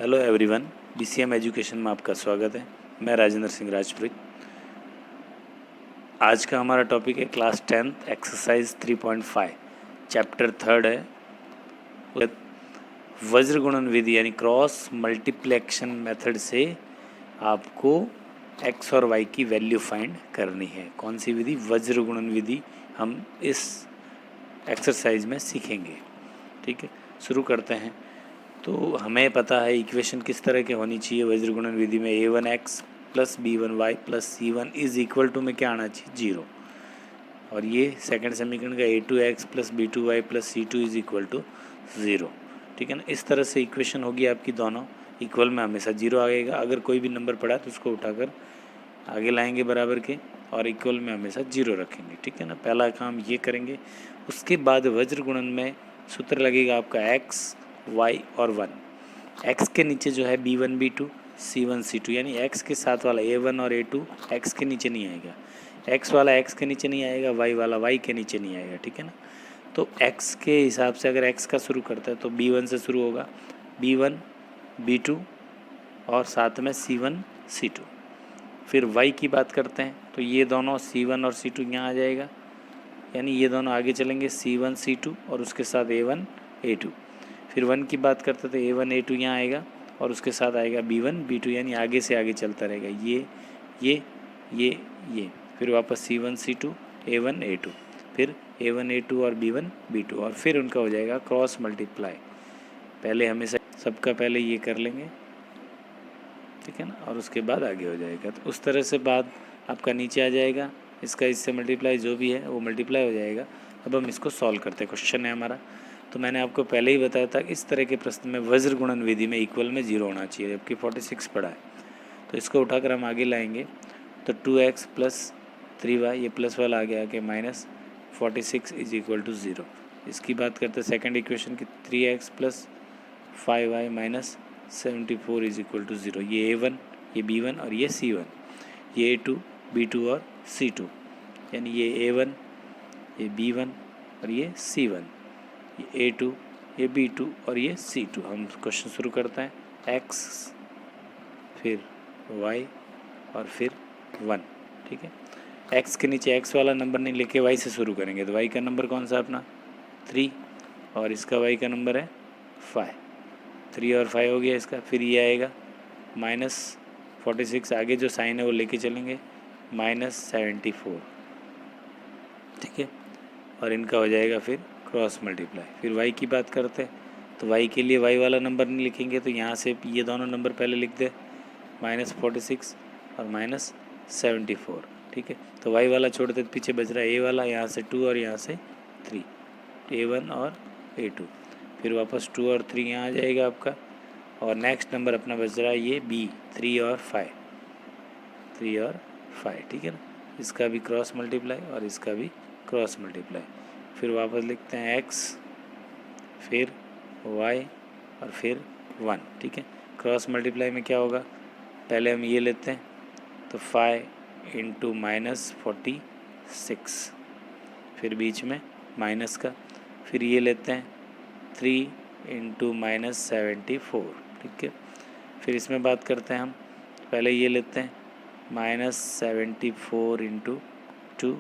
Hello everyone, BCM education में आपका स्वागत है। मैं राजेंद्र सिंह राजपुरी। आज का हमारा टॉपिक है क्लास 10 एक्सरसाइज 3.5 चैप्टर 3 है वज्र गुणन विधि यानी क्रॉस मल्टीप्लेक्शन मेथड से आपको एक्स और वाई की वैल्यू फाइंड करनी है। कौन सी विधि? वज्र गुणन विधि हम इस एक्सरसाइज में सीखेंगे। ठीक है, शुरू करते हैं। तो हमें पता है इक्वेशन किस तरह की होनी चाहिए वज्र गुणन विधि में। a1x plus b1y plus c1 is equal to में क्या आना चाहिए? 0। और ये सेकंड समीकरण का a2x plus b2y plus c2 is equal to 0। ठीक है ना, इस तरह से इक्वेशन होगी आपकी, दोनों इक्वल में हमेशा 0 आएगा। अगर कोई भी नंबर पड़ा तो उसको उठाकर आगे लाएंगे बराबर के, और इक्वल में हमेशा 0 रखेंगे। ठीक है ना, पहला काम ये करेंगे। उसके बाद वज्र गुणन में सूत्र लगेगा आपका x y और 1। x के नीचे जो है b1 b2 c1 c2, यानी x के साथ वाला a1 और a2 x के नीचे नहीं आएगा, x वाला x के नीचे नहीं आएगा, y वाला y के नीचे नहीं आएगा। ठीक है ना, तो x के हिसाब से अगर x का शुरू करता है तो b1 से शुरू होगा, b1 b2 और साथ में c1 c2। फिर y की बात करते हैं तो ये दोनों c1 और c2 यहाँ आ जाएगा, यानी ये दोनों आगे चलेंगे c1 c2 और उसके साथ a1 a2। फिर 1 की बात करते तो a1 a2 यहाँ आएगा और उसके साथ आएगा b1 b2, यानी आगे से आगे चलता रहेगा ये। फिर वापस c1 c2 a1 a2, फिर a1 a2 और b1 b2, और फिर उनका हो जाएगा क्रॉस मल्टीप्लाई। पहले हमेशा सबका पहले ये कर लेंगे, ठीक है ना, और उसके बाद आगे हो जाएगा। तो उस तरह से बाद आपका नीचे आ जाएगा, इसका इससे मल्टीप्लाई जो भी है वो मल्टीप्लाई हो जाएगा। अब हम इसको सॉल्व करते हैं। क्वेश्चन है हमारा, तो मैंने आपको पहले ही बताया था इस तरह के प्रश्न में वज्र गुणन विधि में इक्वल में 0 होना चाहिए, जबकि 46 पड़ा है। तो इसको उठाकर हम आगे लाएंगे तो 2x प्लस 3y, ये प्लस वाला आ गया कि माइनस 46 इज इक्वल टू 0। इसकी बात करते हैं सेकेंड इक्वेशन की, 3x plus 5y minus 74 is equal to 0। ये a1, ये b1 और ये c1, ये a2 b2 और c2, यानी ये a1, ये b1 और ये c1, ये a2, ये b2 और ये c2। हम क्वेश्चन शुरू करते हैं, x फिर y और फिर 1। ठीक है, x के नीचे x वाला नंबर नहीं लेके y से शुरू करेंगे, तो y का नंबर कौन सा अपना 3, और इसका y का नंबर है 5। 3 और 5 हो गया इसका। फिर ये आएगा माइनस 46, आगे जो साइन है वो लेके चलेंगे, माइनस 74। ठीक है, और इनका हो जाएगा फिर क्रॉस मल्टीप्लाई। फिर y की बात करते हैं तो y के लिए y वाला नंबर नहीं लिखेंगे, तो यहाँ से ये दोनों नंबर पहले लिख दे, माइनस 46 और माइनस 74। ठीक है, तो y वाला छोड़ते पीछे बच रहा है a वाला, यहाँ से 2 और यहाँ से 3, a1 और a2। फिर वापस 2 और 3 यहाँ आ जाएगा आपका, और नेक्स्ट नंबर अपना बच रहा है ये b, 3 और 5। ठीक है ना, इसका भी क्रॉस मल्टीप्लाई और इसका भी क्रॉस मल्टीप्लाई। फिर वापस लिखते हैं x, फिर y और फिर 1। ठीक है, क्रॉस मल्टीप्लाई में क्या होगा, पहले हम ये लेते हैं तो 5 इंटू माइनस 46, फिर बीच में माइनस का, फिर ये लेते हैं 3 इंटू माइनस 74। ठीक है, फिर इसमें बात करते हैं हम, पहले ये लेते हैं माइनस 74 इंटू 2,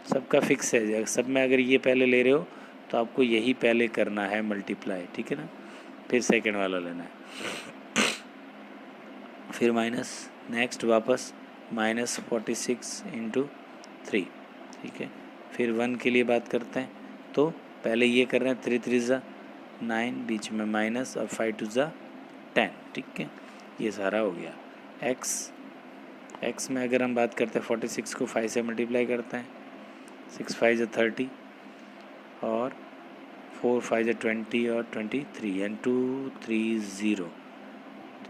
सबका फिक्स है, सब में अगर ये पहले ले रहे हो तो आपको यही पहले करना है मल्टीप्लाई। ठीक है ना, फिर सेकंड वाला लेना है, फिर माइनस, नेक्स्ट वापस माइनस 46 इंटू 3। ठीक है, फिर 1 के लिए बात करते हैं तो पहले ये कर रहे हैं 3 3 ज़ा 9, बीच में माइनस और 5 2 ज़ा 10। ठीक है, ये सारा हो गया। x में अगर हम बात करते हैं 46 को 5 से मल्टीप्लाई करते हैं, 6 5 ज़ा 30 और 4 5 ज़ा 20 और 23, एंड 2 3 0,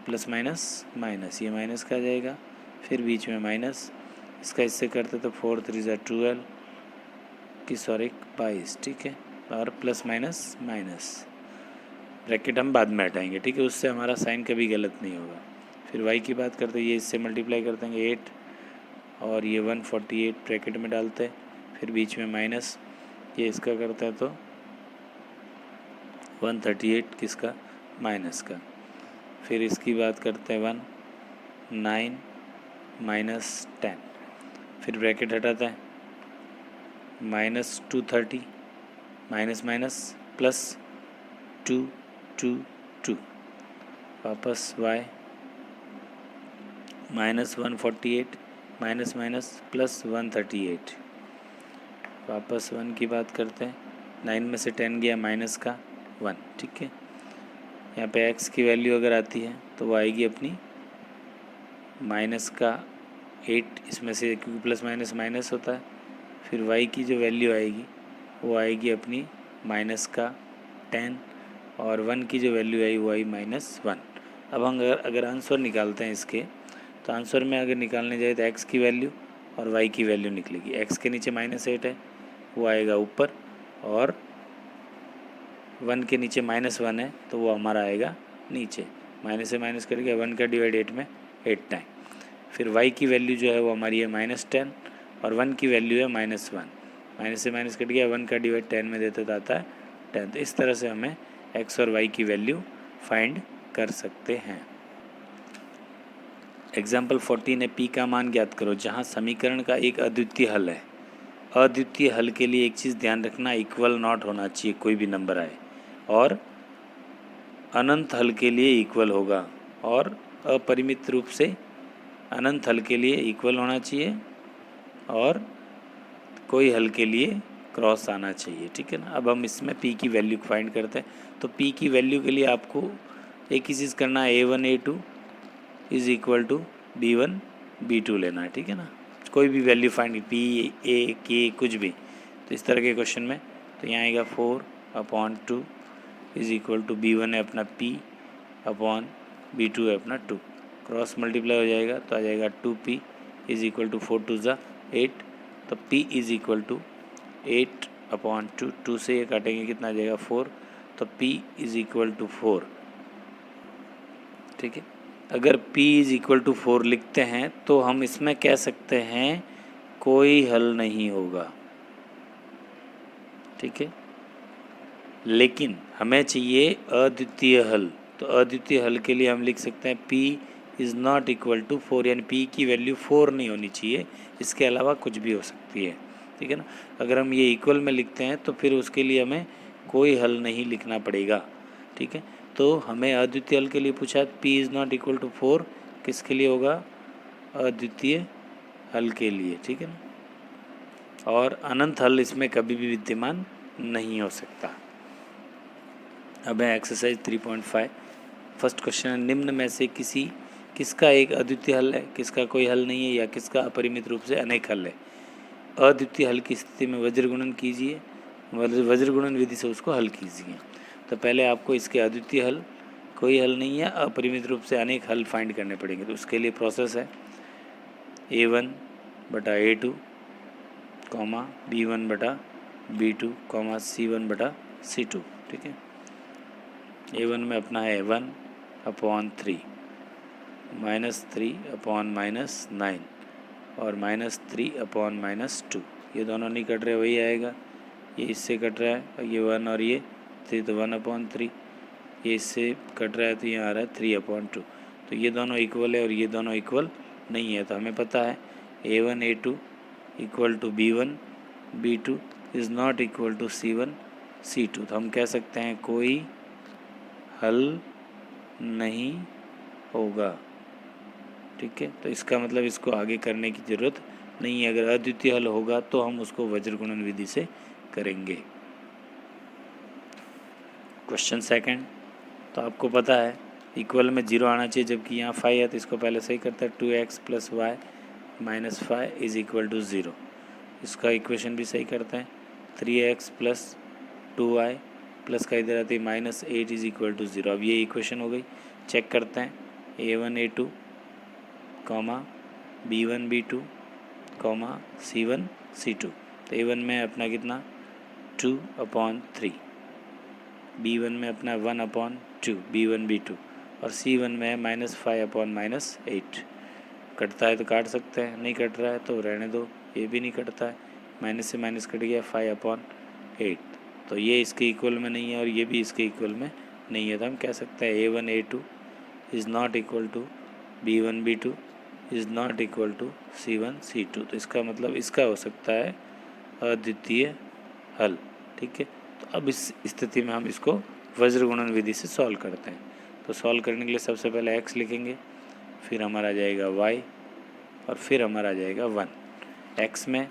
प्लस माइनस माइनस, ये माइनस का आ जाएगा, फिर बीच में माइनस, इसका इससे करते तो 4 3 ज़ा 12 की 22। ठीक है, और प्लस माइनस माइनस, ब्रैकेट हम बाद में हटाएंगे। ठीक है, उससे हमारा साइन कभी गलत नहीं होगा। फिर y की बात करते हैं, ये इससे मल्टीप्लाई करते हैं 8 और ये 148 ब्रैकेट में डालते हैं, फिर बीच में माइनस, ये इसका करता है तो 138 किसका, माइनस का। फिर इसकी बात करते हैं 1 9 माइनस 10, फिर ब्रैकेट हटाता है माइनस 230 माइनस माइनस प्लस 2 2 2, वापस y minus 148 minus minus plus 138, वापस 1 की बात करते हैं, 9 में से 10 गया माइनस का 1। ठीक है, यहाँ पे x की वैल्यू अगर आती है तो वो आएगी अपनी माइनस का 8, इसमें से क्योंकि प्लस माइनस माइनस होता है, फिर y की जो वैल्यू आएगी वो आएगी अपनी माइनस का 10, और 1 की जो वैल्यू आई वो आई -1। अब हम अगर आंसर निकालते हैं इसके, तो आंसर में अगर निकालने जाए तो x की वैल्यू और y की वैल्यू निकलेगी। x के नीचे -8 है, वो आएगा ऊपर, और 1 के नीचे -1 है तो वो हमारा आएगा नीचे। माइनस से माइनस कट गया, 1 का डिवाइड 8 में 8 टाइम। फिर y की वैल्यू जो है वो हमारी है -10, और 1 की वैल्यू है -1। माइनस से माइनस कट गया, 1 का डिवाइड 10 में देते तो आता है 10। तो इस तरह से हमें x और y की वैल्यू फाइंड कर सकते हैं। एग्जाम्पल 14 है, p का मान ज्ञात करो जहाँ समीकरण का एक अद्वितीय हल है। अद्वितीय हल के लिए एक चीज़ ध्यान रखना, इक्वल नॉट होना चाहिए कोई भी नंबर आए, और अनंत हल के लिए इक्वल होगा, और अपरिमित रूप से अनंत हल के लिए इक्वल होना चाहिए, और कोई हल के लिए क्रॉस आना चाहिए। ठीक है ना। अब हम इसमें p की वैल्यू फाइंड करते हैं। तो p की वैल्यू के लिए आपको एक ही चीज़ करना है, a1 a2 is equal to b1 b2 लेना है। ठीक है ना। कोई भी value find, p a k कुछ भी, तो इस तरह के क्वेश्चन में तो यहाँ आएगा 4/2 इज़ इक्वल टू b1 है अपना p अपॉन b2 है अपना 2, क्रॉस मल्टीप्लाई हो जाएगा तो आ जाएगा 2p इज़ इक्वल टू 4 2 ज़ा 8, तो p इज़ इक्वल टू 8/2, 2 से ये काटेंगे कितना आ जाएगा 4, तो p इज़ इक्वल टू 4। ठीक है, अगर p इज़ इक्वल टू 4 लिखते हैं तो हम इसमें कह सकते हैं कोई हल नहीं होगा। ठीक है, लेकिन हमें चाहिए अद्वितीय हल, तो अद्वितीय हल के लिए हम लिख सकते हैं p is not equal to 4, यानी p की वैल्यू 4 नहीं होनी चाहिए, इसके अलावा कुछ भी हो सकती है। ठीक है ना। अगर हम ये इक्वल में लिखते हैं तो फिर उसके लिए हमें कोई हल नहीं लिखना पड़ेगा। ठीक है, तो हमें अद्वितीय हल के लिए पूछा है, p is not equal to 4 किसके लिए होगा, अद्वितीय हल के लिए। ठीक है ना, और अनंत हल इसमें कभी भी विद्यमान नहीं हो सकता। अब है एक्सरसाइज 3.5। फर्स्ट क्वेश्चन है, निम्न में से किसका एक अद्वितीय हल है, किसका कोई हल नहीं है, या किसका अपरिमित रूप से अनेक हल है। अद्वितीय हल की स्थिति में वज्र गुणन कीजिए, वज्र गुणन विधि से उसको हल कीजिए। तो पहले आपको इसके अद्वितीय हल, कोई हल नहीं है, अपरिमित रूप से अनेक हल फाइंड करने पड़ेंगे। तो उसके लिए प्रोसेस है a1 बटा a2 कॉमा b1 बटा b2 कॉमा c1 बटा c2। ठीक है, a1 में अपना है 1/3 -3/-9 और -3/-2, ये दोनों नहीं कट रहे, वही आएगा। ये इससे कट रहा है, ये 1 और ये 3, तो 1/3, ये इससे कट रहा है तो यहाँ आ रहा है 3/2। तो ये दोनों इक्वल है और ये दोनों इक्वल नहीं है। तो हमें पता है a1 a2 equal to b1 b2 is not equal to c1 c2। तो हम कह सकते हैं कोई हल नहीं होगा। ठीक है, तो इसका मतलब इसको आगे करने की ज़रूरत नहीं है। अगर अद्वितीय हल होगा तो हम उसको वज्र गुणन विधि से करेंगे। क्वेश्चन सेकंड, तो आपको पता है इक्वल में 0 आना चाहिए, जबकि यहाँ 5 है, तो इसको पहले सही करता है। 2x + y - 5 is equal to 0, इसका इक्वेशन भी सही करते हैं। 3x + 2y प्लस का इधर आती है -8 इज़ इक्वल टू 0। अब ये इक्वेशन हो गई। चेक करते हैं a1 a2 comma b1 b2 comma c1 c2। तो a1 में अपना कितना 2/3, b1 में अपना 1/2 b1 b2, और c1 में है -5/-8। कटता है तो काट सकते हैं, नहीं कट रहा है तो रहने दो, ये भी नहीं कटता है, माइनस से माइनस कट गया 5/8। तो ये इसके इक्वल में नहीं है और ये भी इसके इक्वल में नहीं है। तो हम कह सकते हैं a1 a2 is not equal to B1 B2 is not equal to C1 C2। तो इसका मतलब इसका हो सकता है अद्वितीय हल। ठीक है, तो अब इस स्थिति में हम इसको वज्र गुणन विधि से सॉल्व करते हैं। तो सॉल्व करने के लिए सबसे पहले x लिखेंगे, फिर हमारा आ जाएगा y और फिर हमारा आ जाएगा 1। x में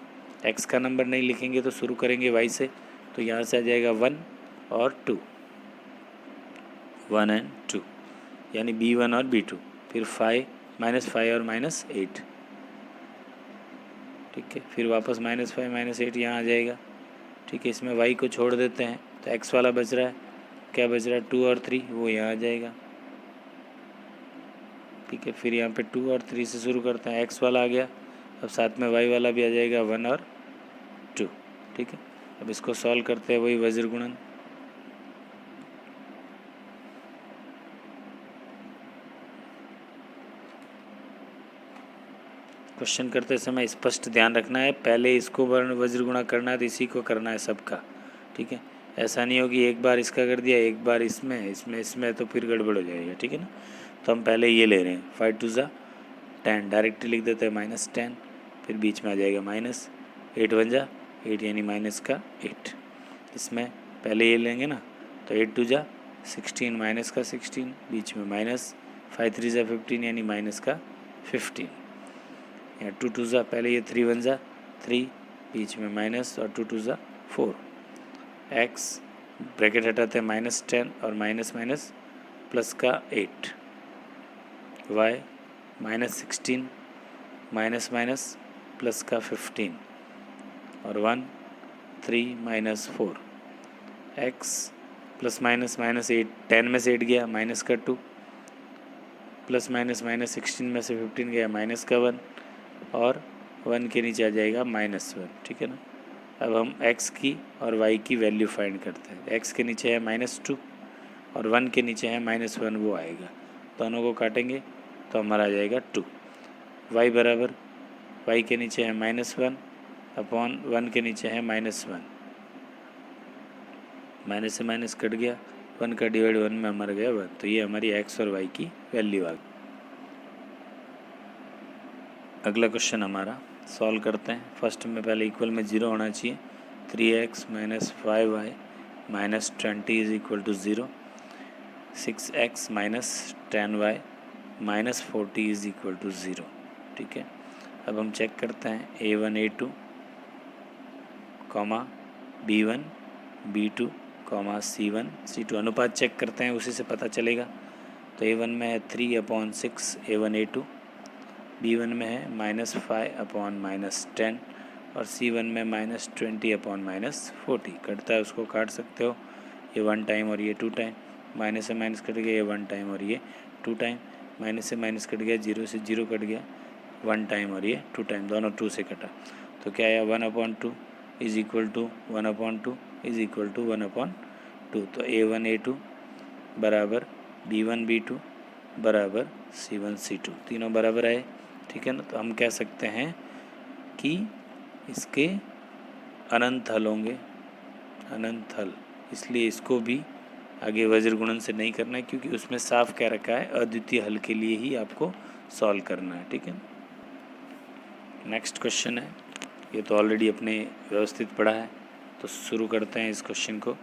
x का नंबर नहीं लिखेंगे तो शुरू करेंगे y से, तो यहाँ से आ जाएगा 1 और 2, 1 and 2 यानी B1 और B2, फिर -5 और -8। ठीक है, फिर वापस -5 -8 यहाँ आ जाएगा। ठीक है, इसमें y को छोड़ देते हैं तो x वाला बच रहा है, क्या बच रहा है 2 और 3, वो यहाँ आ जाएगा। ठीक है, फिर यहाँ पे 2 और 3 से शुरू करते हैं, x वाला आ गया, अब साथ में y वाला भी आ जाएगा 1 और 2। ठीक है, अब इसको सॉल्व करते हैं वही वज्र गुणन। क्वेश्चन करते समय स्पष्ट ध्यान रखना है, पहले इसको वज्र गुणा करना है तो इसी को करना है सबका। ठीक है, ऐसा नहीं हो कि एक बार इसका कर दिया एक बार इसमें तो फिर गड़बड़ हो जाएगा। ठीक है ना, तो हम पहले ये ले रहे हैं 5 2 ज़ा 10, डायरेक्टली लिख देते हैं -10, फिर बीच में आ जाएगा -8 1 ज़ा 8 यानी -8। इसमें पहले ये लेंगे ना, तो 8 2 ज़ा 16 -16, बीच में -5 3 ज़ा 15 यानी -15। या 2 2 ज़ा पहले ये 3 1 ज़ा 3, बीच में माइनस और 2 2 ज़ा 4। x ब्रैकेट हटाते हैं -10 और माइनस प्लस का 8, y -16 माइनस प्लस का 15 और 1 3 -4। x प्लस -8 10 में से 8 गया माइनस का 2, प्लस -16 में से 15 गया माइनस का 1 और 1 के नीचे आ जाएगा -1। ठीक है ना, अब हम x की और y की वैल्यू फाइंड करते हैं। x के नीचे है -2 और 1 के नीचे है -1, वो आएगा, दोनों को काटेंगे तो हमारा आ जाएगा 2। y बराबर y के नीचे है -1 अपॉन 1 के नीचे है -1, माइनस से माइनस कट गया, 1 का डिवाइड 1 में हमारा गया 1। तो ये हमारी x और y की वैल्यू आ गई। अगला क्वेश्चन हमारा सॉल्व करते हैं। फर्स्ट में पहले इक्वल में 0 होना चाहिए, 3x - 5y - 20 is equal to 0, 6x - 10y - 40 is equal to 0। ठीक है, अब हम चेक करते हैं a1 a2 b1 b2 c1 c2 अनुपात चेक करते हैं, उसी से पता चलेगा। तो a1 में है 3/6 a1 a2, b1 में है -5/-10 और c1 में -20/-40। कटता है उसको काट सकते हो, ये 1 टाइम और ये 2 टाइम, माइनस से माइनस कट गया, ये 1 टाइम और ये 2 टाइम, माइनस से माइनस कट गया, 0 से 0 कट गया, 1 टाइम और ये 2 टाइम, दोनों 2 से कटा। तो क्या आया 1/2 is equal to 1/2 is equal to 1/2। तो a1 a2 बराबर b1 b2 बराबर c1 c2, तीनों बराबर आए। ठीक है ना, तो हम कह सकते हैं कि इसके अनंत हल होंगे, अनंत हल, इसलिए इसको भी आगे वज्र गुणन से नहीं करना है, क्योंकि उसमें साफ कह रखा है अद्वितीय हल के लिए ही आपको सॉल्व करना है। ठीक है, नेक्स्ट क्वेश्चन है, ये तो ऑलरेडी अपने व्यवस्थित पढ़ा है, तो शुरू करते हैं इस क्वेश्चन को।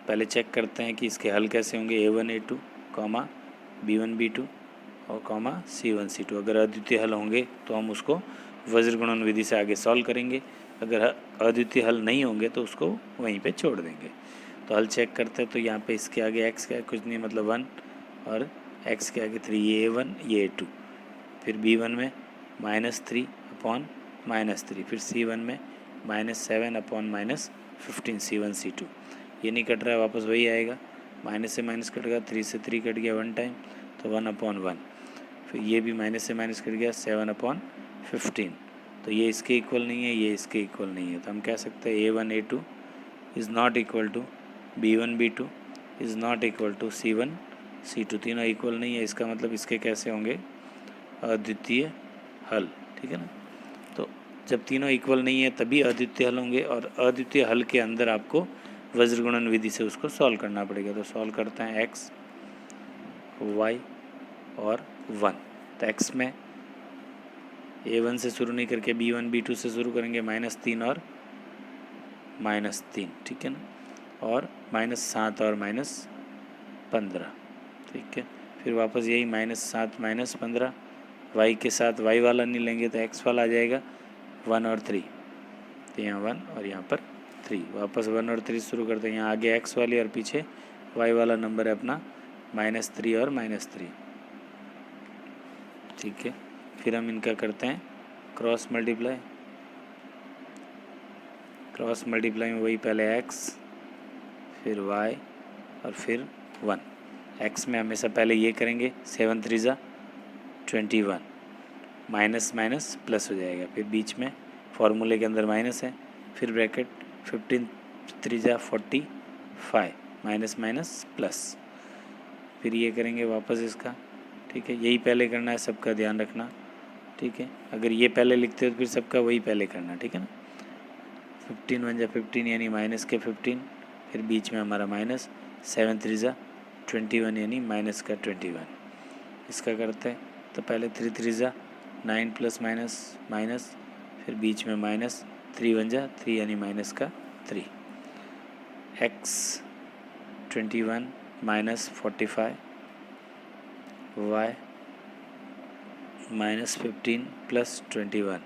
पहले चेक करते हैं कि इसके हल कैसे होंगे, a1 a2 b1 b2 और c1 c2। अगर अद्वितीय हल होंगे तो हम उसको वज्र गुणन विधि से आगे सॉल्व करेंगे, अगर अद्वितीय हल नहीं होंगे तो उसको वहीं पे छोड़ देंगे। तो हल चेक करते हैं, तो यहाँ पे इसके आगे x क्या है, कुछ नहीं, मतलब 1 और x के आगे 3, ये a1 ये a2, फिर b1 में -3/-3, फिर c1 में -7/-15 c1 c2। ये नहीं कट रहा है, वापस वही आएगा, माइनस से माइनस कट गया, 3 से 3 कट गया 1 टाइम, तो 1/1। फिर ये भी माइनस से माइनस कट गया 7/15, तो ये इसके इक्वल नहीं है, ये इसके इक्वल नहीं है। तो हम कह सकते हैं a1 a2 is not equal to b1 b2 is not equal to c1 c2, तीनों इक्वल नहीं है, इसका मतलब इसके कैसे होंगे अद्वितीय हल। ठीक है ना, तो जब तीनों इक्वल नहीं है तभी अद्वितीय हल होंगे, और अद्वितीय हल के अंदर आपको वज्र गुणन विधि से उसको सॉल्व करना पड़ेगा। तो सॉल्व करते हैं x y और 1। तो x में a1 से शुरू नहीं करके b1 b2 से शुरू करेंगे, -3 और -3, ठीक है ना, और -7 और -15, ठीक है। फिर वापस यही -7 -15, y के साथ y वाला नहीं लेंगे तो x वाला आ जाएगा 1 और 3, तो यहाँ 1 और यहाँ पर 3, वापस 1 और 3 शुरू करते हैं। यहाँ आगे x वाली और पीछे y वाला नंबर है अपना -3 और -3, ठीक है। फिर हम इनका करते हैं क्रॉस मल्टीप्लाई। क्रॉस मल्टीप्लाई में वही पहले x फिर y और फिर 1। x में हमेशा पहले ये करेंगे 7 3 जा 21, माइनस माइनस प्लस हो जाएगा, फिर बीच में फॉर्मूले के अंदर माइनस है, फिर ब्रैकेट 15 3 जा 45, माइनस माइनस प्लस, फिर ये करेंगे वापस इसका, ठीक है। यही पहले करना है, सबका ध्यान रखना, ठीक है। अगर ये पहले लिखते हो तो फिर सबका वही पहले करना, ठीक है ना। 15 1 जा 15 यानी माइनस के 15, फिर बीच में हमारा माइनस, 7 3 जा 21 यानी माइनस का 21। इसका करते हैं तो पहले 3 3 जा 9 प्लस माइनस माइनस, फिर बीच में माइनस, 3 1 जा 3 यानी माइनस का 3, x 21 माइनस 45, y -15 प्लस 21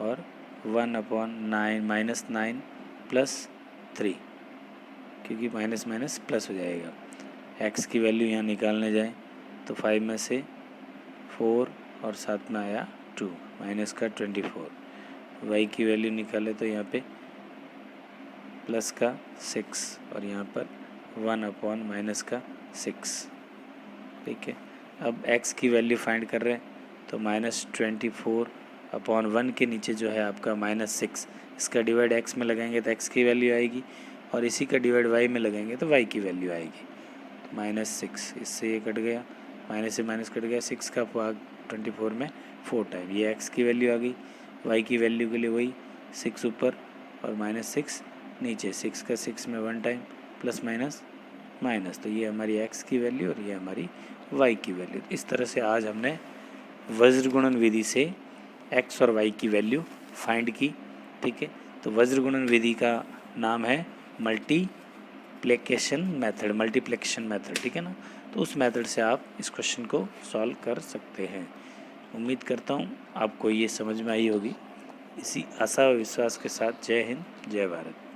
और 1/9 -9 प्लस 3, क्योंकि माइनस माइनस प्लस हो जाएगा। x की वैल्यू यहाँ निकालने जाएं तो 5 में से 4 और 7 में आया 2, माइनस का 24। y की वैल्यू निकाले तो यहाँ पे प्लस का 6 और यहाँ पर 1/- माइनस का 6, ठीक है। अब x की वैल्यू फाइंड कर रहे हैं तो -24/1 के नीचे जो है आपका -6, इसका डिवाइड x में लगाएंगे तो x की वैल्यू आएगी, और इसी का डिवाइड y में लगाएंगे तो y की वैल्यू आएगी। तो -6, इससे ये कट गया, माइनस से माइनस कट गया, 6 का भाग 24 में 4 टाइम, ये x की वैल्यू आ गई। y की वैल्यू के लिए वही 6 ऊपर और -6 नीचे, 6 का 6 में 1 टाइम, प्लस माइनस माइनस, तो ये हमारी x की वैल्यू और ये हमारी y की वैल्यू। इस तरह से आज हमने वज्र गुणन विधि से x और y की वैल्यू फाइंड की, ठीक है। तो वज्र गुणन विधि का नाम है मल्टीप्लिकेशन मेथड, ठीक है ना। तो उस मेथड से आप इस क्वेश्चन को सॉल्व कर सकते हैं। उम्मीद करता हूँ आपको ये समझ में आई होगी। इसी आशा और विश्वास के साथ जय हिंद, जय भारत।